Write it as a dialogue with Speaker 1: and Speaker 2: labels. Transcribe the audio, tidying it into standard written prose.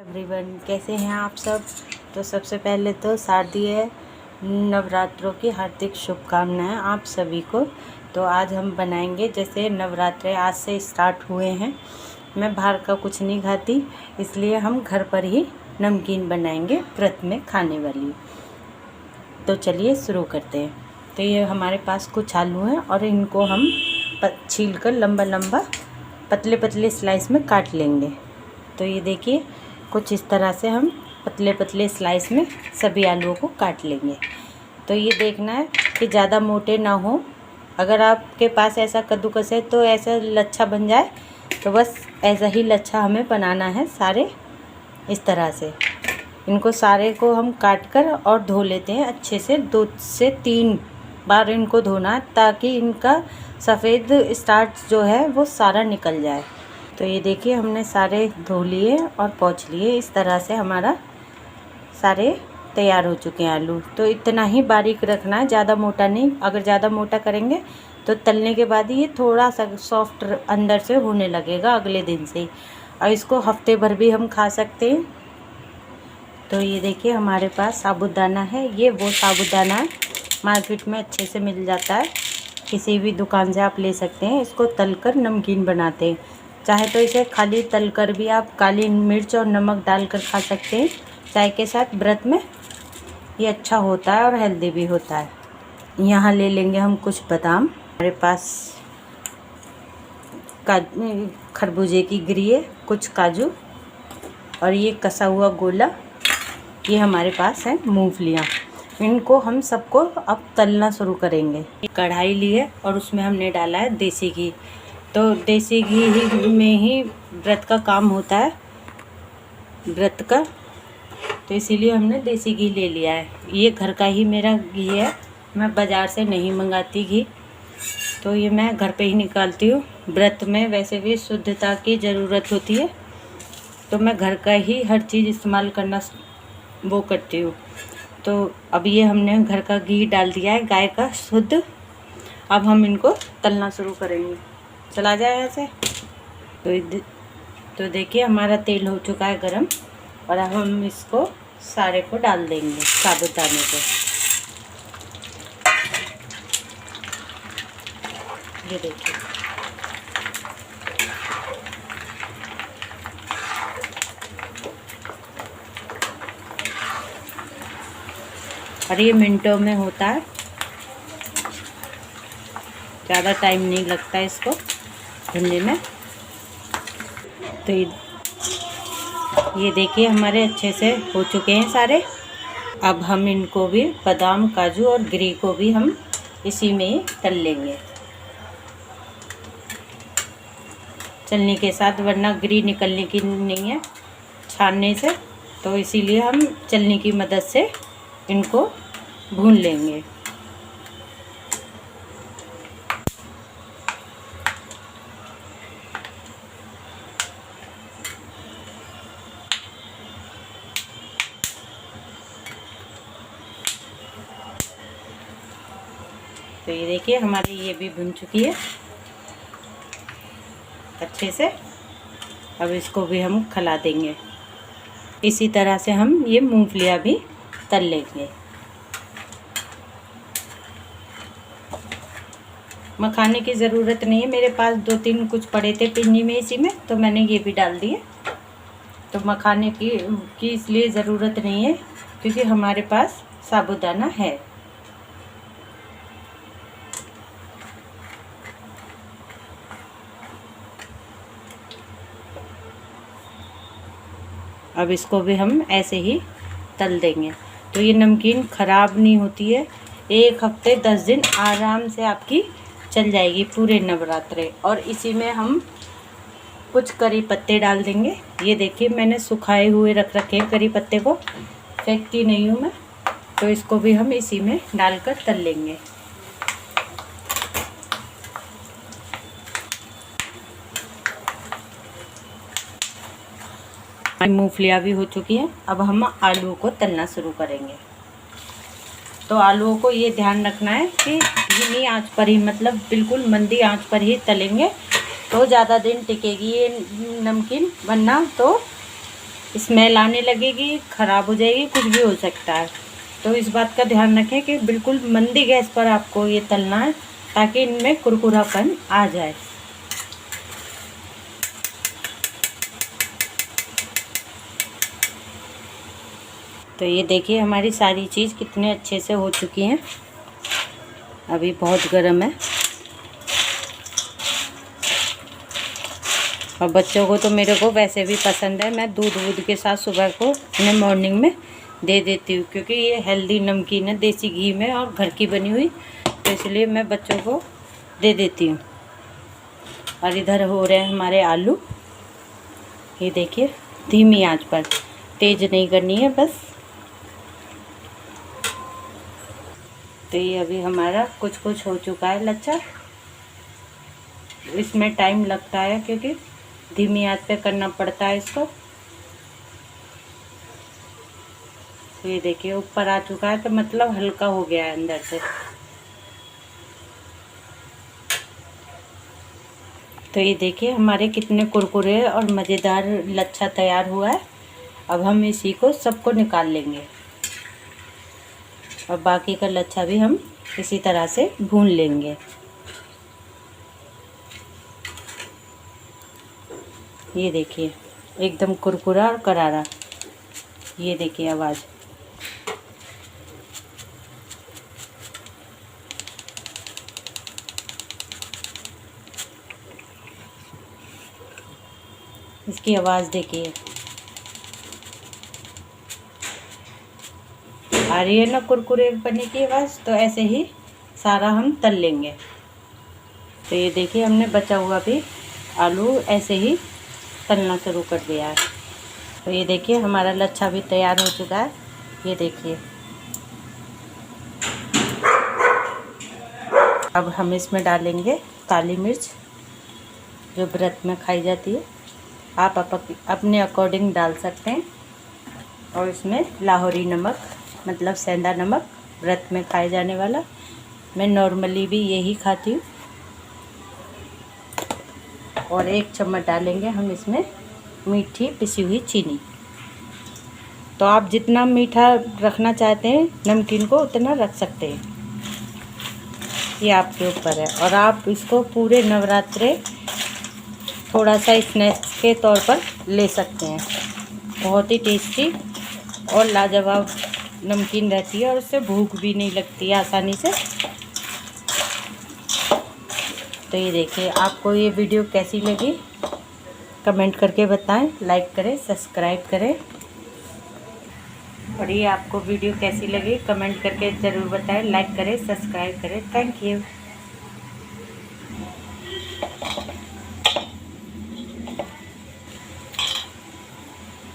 Speaker 1: Everyone, कैसे हैं आप सब। तो सबसे पहले तो शारदीय नवरात्रों की हार्दिक शुभकामनाएं आप सभी को। तो आज हम बनाएंगे, जैसे नवरात्रे आज से स्टार्ट हुए हैं, मैं बाहर का कुछ नहीं खाती, इसलिए हम घर पर ही नमकीन बनाएंगे व्रत में खाने वाली। तो चलिए शुरू करते हैं। तो ये हमारे पास कुछ आलू हैं और इनको हम छील कर लंबा लंबा पतले पतले स्लाइस में काट लेंगे। तो ये देखिए, कुछ इस तरह से हम पतले पतले स्लाइस में सभी आलूओं को काट लेंगे। तो ये देखना है कि ज़्यादा मोटे ना हो। अगर आपके पास ऐसा कद्दूकस है तो ऐसा लच्छा बन जाए, तो बस ऐसा ही लच्छा हमें बनाना है। सारे इस तरह से इनको सारे को हम काट कर और धो लेते हैं अच्छे से। 2 से 3 बार इनको धोना, ताकि इनका सफ़ेद स्टार्च जो है वो सारा निकल जाए। तो ये देखिए, हमने सारे धो लिए और पोंछ लिए। इस तरह से हमारा सारे तैयार हो चुके हैं आलू। तो इतना ही बारीक रखना है, ज़्यादा मोटा नहीं। अगर ज़्यादा मोटा करेंगे तो तलने के बाद ये थोड़ा सा सॉफ्ट अंदर से होने लगेगा अगले दिन से ही, और इसको हफ्ते भर भी हम खा सकते हैं। तो ये देखिए, हमारे पास साबूदाना है। ये वो साबूदाना है, मार्केट में अच्छे से मिल जाता है, किसी भी दुकान से आप ले सकते हैं। इसको तलकर नमकीन बनाते हैं। चाहे तो इसे खाली तलकर भी आप काली मिर्च और नमक डालकर खा सकते हैं चाय के साथ। व्रत में ये अच्छा होता है और हेल्दी भी होता है। यहाँ ले लेंगे हम कुछ बादाम, हमारे पास खरबूजे की गिरी है, कुछ काजू, और ये कसा हुआ गोला। ये हमारे पास है मूंगफलियाँ। इनको हम सबको अब तलना शुरू करेंगे। कढ़ाई ली है और उसमें हमने डाला है देसी घी। तो देसी घी ही में ही व्रत का काम होता है, व्रत का। तो इसीलिए हमने देसी घी ले लिया है। ये घर का ही मेरा घी है, मैं बाज़ार से नहीं मंगाती घी। तो ये मैं घर पे ही निकालती हूँ। व्रत में वैसे भी शुद्धता की ज़रूरत होती है, तो मैं घर का ही हर चीज़ इस्तेमाल करना वो करती हूँ। तो अब ये हमने घर का घी डाल दिया है, गाय का शुद्ध। अब हम इनको तलना शुरू करेंगे। चला जाए ऐसे। तो देखिए, हमारा तेल हो चुका है गरम, और अब हम इसको सारे को डाल देंगे साबूदाने को। ये देखिए, और ये मिनटों में होता है, ज़्यादा टाइम नहीं लगता है इसको भुनने में। तो ये देखिए, हमारे अच्छे से हो चुके हैं सारे। अब हम इनको भी, बादाम, काजू और गिरी को भी हम इसी में ही तल लेंगे चलनी के साथ, वरना गिरी निकलने की नहीं है छानने से। तो इसीलिए हम चलनी की मदद से इनको भून लेंगे। तो ये देखिए, हमारी ये भी भुन चुकी है अच्छे से। अब इसको भी हम खिला देंगे। इसी तरह से हम ये मूंगफलियाँ भी तल लेंगे। मखाने की ज़रूरत नहीं है, मेरे पास 2-3 कुछ पड़े थे पिन्नी में इसी में, तो मैंने ये भी डाल दिए। तो मखाने की इसलिए ज़रूरत नहीं है, क्योंकि हमारे पास साबूदाना है। अब इसको भी हम ऐसे ही तल देंगे। तो ये नमकीन ख़राब नहीं होती है, 1 हफ्ते 10 दिन आराम से आपकी चल जाएगी पूरे नवरात्रे। और इसी में हम कुछ करी पत्ते डाल देंगे। ये देखिए, मैंने सुखाए हुए रख रखे हैं करी पत्ते को, फेंकती नहीं हूँ मैं। तो इसको भी हम इसी में डालकर तल लेंगे। मूंगफलियाँ भी हो चुकी हैं। अब हम आलूओं को तलना शुरू करेंगे। तो आलूओं को ये ध्यान रखना है कि धीमी आंच पर ही, मतलब बिल्कुल मंदी आंच पर ही तलेंगे, तो ज़्यादा दिन टिकेगी ये नमकीन, वरना तो स्मेल आने लगेगी, ख़राब हो जाएगी, कुछ भी हो सकता है। तो इस बात का ध्यान रखें कि बिल्कुल मंदी गैस पर आपको ये तलना है ताकि इनमें कुरकुरापन आ जाए। तो ये देखिए हमारी सारी चीज़ कितने अच्छे से हो चुकी हैं। अभी बहुत गर्म है और बच्चों को तो मेरे को वैसे भी पसंद है। मैं दूध के साथ सुबह को उन्हें मॉर्निंग में दे देती हूँ, क्योंकि ये हेल्दी नमकीन है, देसी घी में और घर की बनी हुई, तो इसलिए मैं बच्चों को दे देती हूँ। और इधर हो रहे हैं हमारे आलू। ये देखिए धीमी आंच पर, तेज़ नहीं करनी है बस। तो ये अभी हमारा कुछ कुछ हो चुका है लच्छा। इसमें टाइम लगता है क्योंकि धीमी आंच पे करना पड़ता है इसको। तो ये देखिए ऊपर आ चुका है, तो मतलब हल्का हो गया है अंदर से। तो ये देखिए हमारे कितने कुरकुरे और मज़ेदार लच्छा तैयार हुआ है। अब हम इसी को सबको निकाल लेंगे और बाकी का लच्छा भी हम इसी तरह से भून लेंगे। ये देखिए एकदम कुरकुरा और करारा। ये देखिए आवाज़। इसकी आवाज़ देखिए, आ रही है ना कुरकुरे बनने की आवाज़। तो ऐसे ही सारा हम तल लेंगे। तो ये देखिए हमने बचा हुआ भी आलू ऐसे ही तलना शुरू कर दिया है। तो ये देखिए हमारा लच्छा भी तैयार हो चुका है। ये देखिए अब हम इसमें डालेंगे काली मिर्च, जो व्रत में खाई जाती है। आप अपने अकॉर्डिंग डाल सकते हैं। और इसमें लाहौरी नमक, मतलब सेंधा नमक, व्रत में खाए जाने वाला। मैं नॉर्मली भी यही खाती हूँ। और 1 चम्मच डालेंगे हम इसमें मीठी पिसी हुई चीनी। तो आप जितना मीठा रखना चाहते हैं नमकीन को उतना रख सकते हैं, ये आपके ऊपर है। और आप इसको पूरे नवरात्रे थोड़ा सा स्नैक्स के तौर पर ले सकते हैं। बहुत ही टेस्टी और लाजवाब नमकीन रहती है और उससे भूख भी नहीं लगती है आसानी से। तो ये देखिए आपको ये वीडियो कैसी लगी कमेंट करके बताएं, लाइक करें, सब्सक्राइब करें। और ये आपको वीडियो कैसी लगी कमेंट करके ज़रूर बताएं, लाइक करें, सब्सक्राइब करें। Thank you.